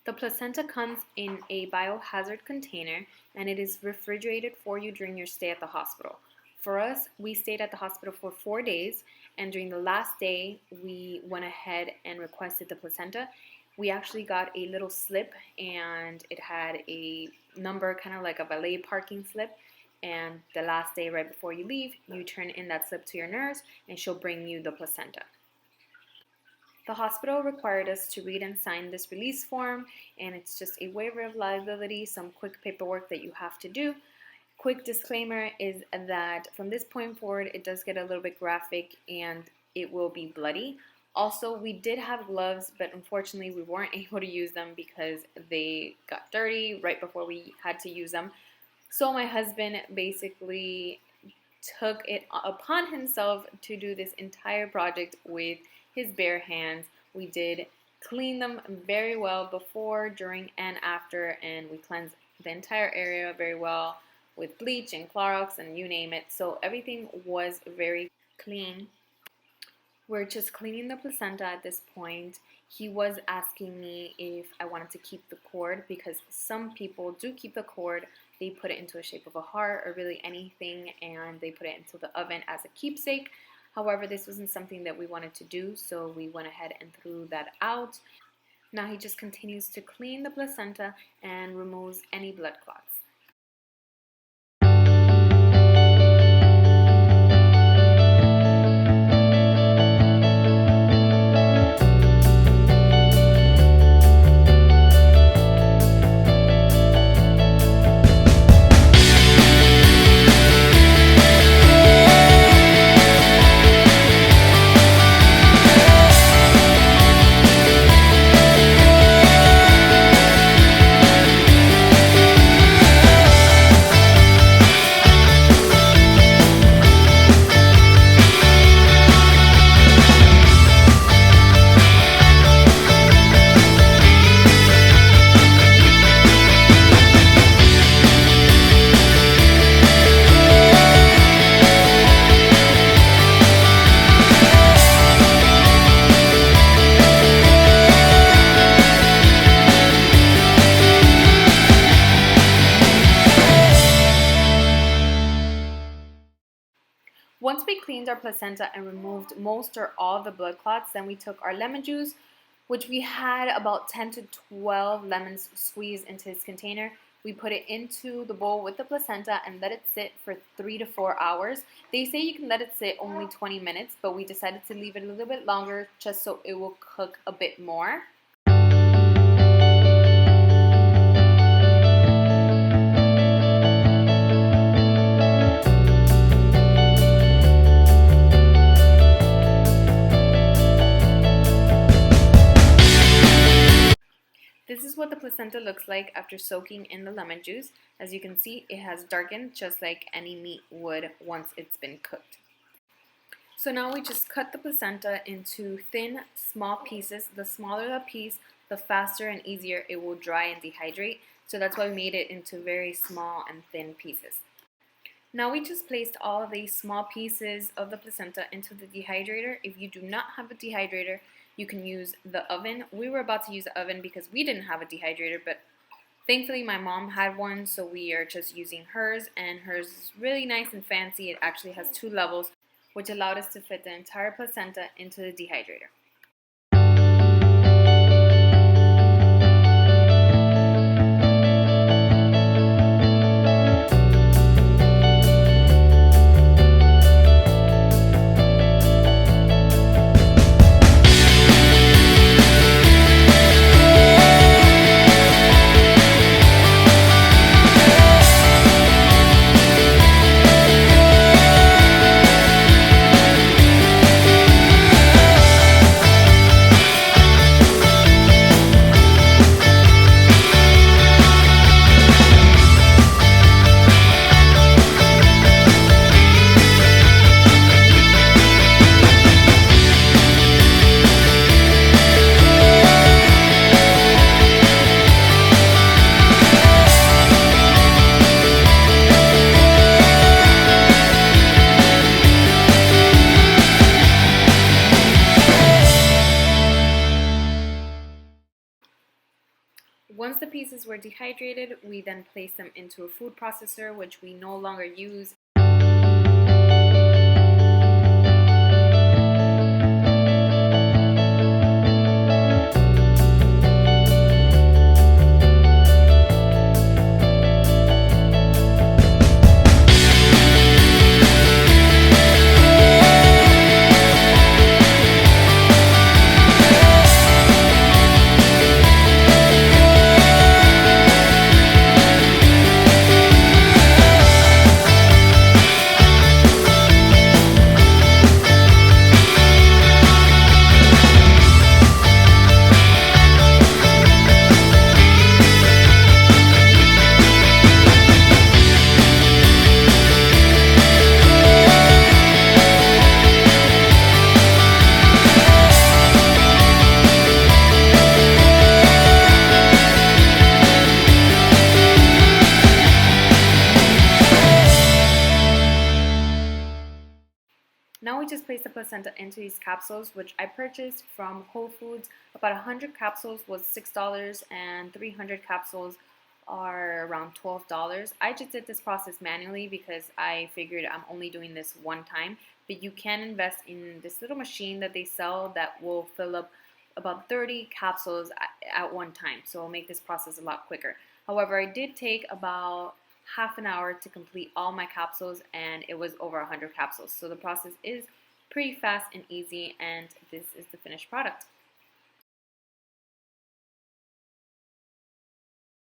The placenta comes in a biohazard container and it is refrigerated for you during your stay at the hospital. For us, we stayed at the hospital for 4 days, and during the last day, we went ahead and requested the placenta. We actually got a little slip and it had a number, kind of like a valet parking slip. And the last day, right before you leave, you turn in that slip to your nurse and she'll bring you the placenta. The hospital required us to read and sign this release form, and it's just a waiver of liability, some quick paperwork that you have to do. Quick disclaimer is that from this point forward, it does get a little bit graphic and it will be bloody. Also, we did have gloves, but unfortunately we weren't able to use them because they got dirty right before we had to use them. So my husband basically took it upon himself to do this entire project with his bare hands. We did clean them very well before, during, and after, and we cleansed the entire area very well with bleach and Clorox and you name it. So everything was very clean. We're just cleaning the placenta at this point. He was asking me if I wanted to keep the cord, because some people do keep the cord. They put it into a shape of a heart or really anything, and they put it into the oven as a keepsake. However, this wasn't something that we wanted to do, so we went ahead and threw that out. Now he just continues to clean the placenta and removes any blood clots. Once we cleaned our placenta and removed most or all of the blood clots, then we took our lemon juice, which we had about 10 to 12 lemons squeezed into this container. We put it into the bowl with the placenta and let it sit for 3 to 4 hours. They say you can let it sit only 20 minutes, but we decided to leave it a little bit longer just so it will cook a bit more. This is what the placenta looks like after soaking in the lemon juice. As you can see, it has darkened just like any meat would once it's been cooked. So now we just cut the placenta into thin, small pieces. The smaller the piece, the faster and easier it will dry and dehydrate. So that's why we made it into very small and thin pieces. Now we just placed all of these small pieces of the placenta into the dehydrator. If you do not have a dehydrator, you can use the oven. We were about to use the oven because we didn't have a dehydrator, but thankfully my mom had one, so we are just using hers, and hers is really nice and fancy. It actually has 2 levels, which allowed us to fit the entire placenta into the dehydrator. Once the pieces were dehydrated, we then placed them into a food processor, which we no longer use. Now we just place the placenta into these capsules, which I purchased from Whole Foods. About 100 capsules was $6 and 300 capsules are around $12. I just did this process manually because I figured I'm only doing this one time, but you can invest in this little machine that they sell that will fill up about 30 capsules at one time, so it'll make this process a lot quicker. However, I did take about half an hour to complete all my capsules, and it was over 100 capsules. So the process is pretty fast and easy, and this is the finished product.